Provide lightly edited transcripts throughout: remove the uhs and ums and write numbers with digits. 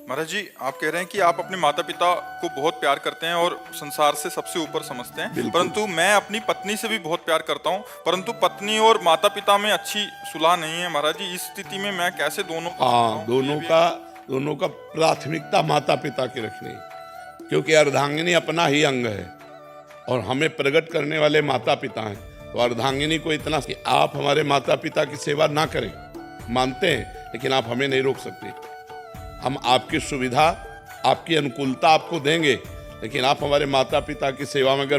महाराज जी, आप कह रहे हैं कि आप अपने माता पिता को बहुत प्यार करते हैं और संसार से सबसे ऊपर समझते हैं, परंतु मैं अपनी पत्नी से भी बहुत प्यार करता हूं, परंतु पत्नी और माता पिता में अच्छी सुलह नहीं है। महाराज जी, इस स्थिति में मैं कैसे दोनों को दोनों का प्राथमिकता माता पिता की रखनी, क्योंकि अर्धांगिनी अपना ही अंग है और हमें प्रकट करने वाले माता पिता हैं। तो अर्धांगिनी को इतना कि आप हमारे माता पिता की सेवा ना करें, मानते हैं, लेकिन आप हमें नहीं रोक सकते। हम आपकी सुविधा, आपकी अनुकूलता आपको देंगे, लेकिन आप हमारे माता पिता की सेवा में अगर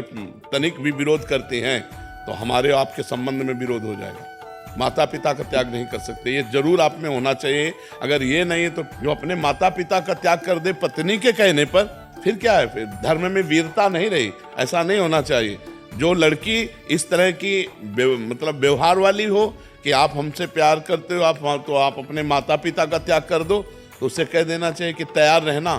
तनिक भी विरोध करते हैं तो हमारे आपके संबंध में विरोध हो जाएगा। माता पिता का त्याग नहीं कर सकते, ये जरूर आप में होना चाहिए। अगर ये नहीं है तो जो अपने माता पिता का त्याग कर दे पत्नी के कहने पर, फिर क्या है? फिर धर्म में वीरता नहीं रही। ऐसा नहीं होना चाहिए। जो लड़की इस तरह की मतलब व्यवहार वाली हो कि आप हमसे प्यार करते हो, आप अपने माता पिता का त्याग कर दो, तो उसे कह देना चाहिए कि तैयार रहना,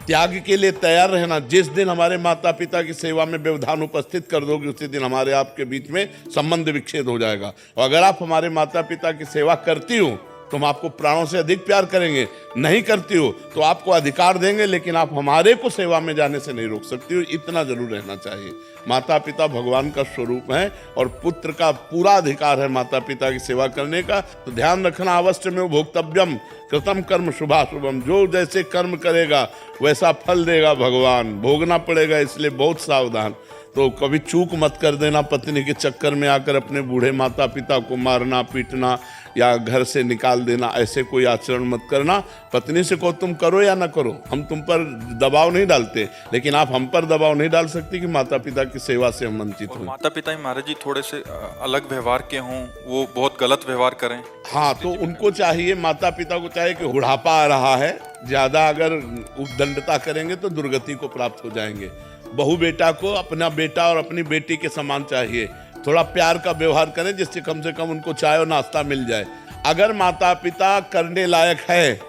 त्याग के लिए तैयार रहना। जिस दिन हमारे माता पिता की सेवा में व्यवधान उपस्थित कर दोगे, उसी दिन हमारे आपके बीच में संबंध विच्छेद हो जाएगा। और अगर आप हमारे माता पिता की सेवा करती हो तो हम आपको प्राणों से अधिक प्यार करेंगे। नहीं करती हो तो आपको अधिकार देंगे, लेकिन आप हमारे को सेवा में जाने से नहीं रोक सकती हो। इतना जरूर रहना चाहिए। माता पिता भगवान का स्वरूप है और पुत्र का पूरा अधिकार है माता पिता की सेवा करने का। तो ध्यान रखना, अवश्य में भोक्तव्यम कृतम कर्म शुभाशुभम। जो जैसे कर्म करेगा वैसा फल देगा भगवान, भोगना पड़ेगा, इसलिए बहुत सावधान। तो कभी चूक मत कर देना, पत्नी के चक्कर में आकर अपने बूढ़े माता पिता को मारना, पीटना या घर से निकाल देना, ऐसे कोई आचरण मत करना। पत्नी से को तुम करो या ना करो, हम तुम पर दबाव नहीं डालते, लेकिन आप हम पर दबाव नहीं डाल सकती कि माता पिता की सेवा से हम वंचित हों। माता पिता ही महाराज जी थोड़े से अलग व्यवहार के हों, वो बहुत गलत व्यवहार करें। हाँ, तो उनको चाहिए, माता पिता को चाहिए कि बुढ़ापा आ रहा है, ज्यादा अगर उद्दंडता करेंगे तो दुर्गति को प्राप्त हो जाएंगे। बहू बेटा को अपना बेटा और अपनी बेटी के समान चाहिए। थोड़ा प्यार का व्यवहार करें, जिससे कम से कम उनको चाय और नाश्ता मिल जाए। अगर माता पिता करने लायक है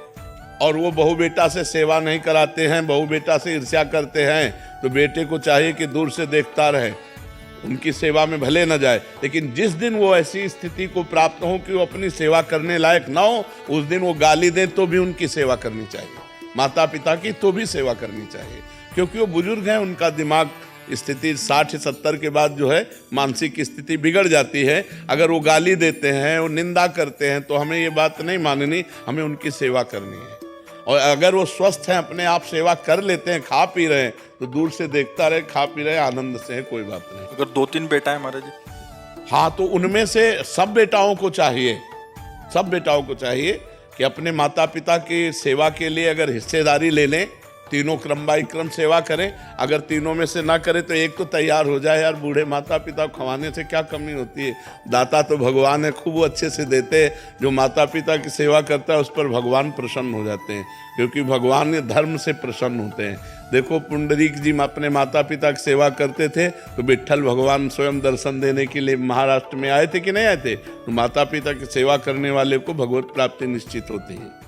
और वो बहू बेटा से सेवा नहीं कराते हैं, बहू बेटा से ईर्ष्या करते हैं, तो बेटे को चाहिए कि दूर से देखता रहे, उनकी सेवा में भले न जाए। लेकिन जिस दिन वो ऐसी स्थिति को प्राप्त हो कि वो अपनी सेवा करने लायक ना हो, उस दिन वो गाली दे तो भी उनकी सेवा करनी चाहिए। माता पिता की तो भी सेवा करनी चाहिए, क्योंकि वो बुजुर्ग हैं, उनका दिमाग स्थिति 60-70 के बाद जो है मानसिक स्थिति बिगड़ जाती है। अगर वो गाली देते हैं, वो निंदा करते हैं, तो हमें ये बात नहीं माननी, हमें उनकी सेवा करनी है। और अगर वो स्वस्थ हैं, अपने आप सेवा कर लेते हैं, खा पी रहे हैं, तो दूर से देखता रहे, खा पी रहे, आनंद से है, कोई बात नहीं। अगर 2-3 बेटा है महाराज जी? हाँ, तो उनमें से सब बेटाओं को चाहिए कि अपने माता पिता की सेवा के लिए अगर हिस्सेदारी ले लें, तीनों क्रम बाई क्रम सेवा करें। अगर तीनों में से ना करें तो एक तो तैयार हो जाए। यार, बूढ़े माता पिता को खवाने से क्या कमी होती है? दाता तो भगवान है, खूब अच्छे से देते हैं। जो माता पिता की सेवा करता है उस पर भगवान प्रसन्न हो जाते हैं, क्योंकि भगवान ने धर्म से प्रसन्न होते हैं। देखो, पुंडरीक जी अपने माता पिता की सेवा करते थे, तो विट्ठल भगवान स्वयं दर्शन देने के लिए महाराष्ट्र में आए थे कि नहीं आए थे? तो माता पिता की सेवा करने वाले को भगवत प्राप्ति निश्चित होती है।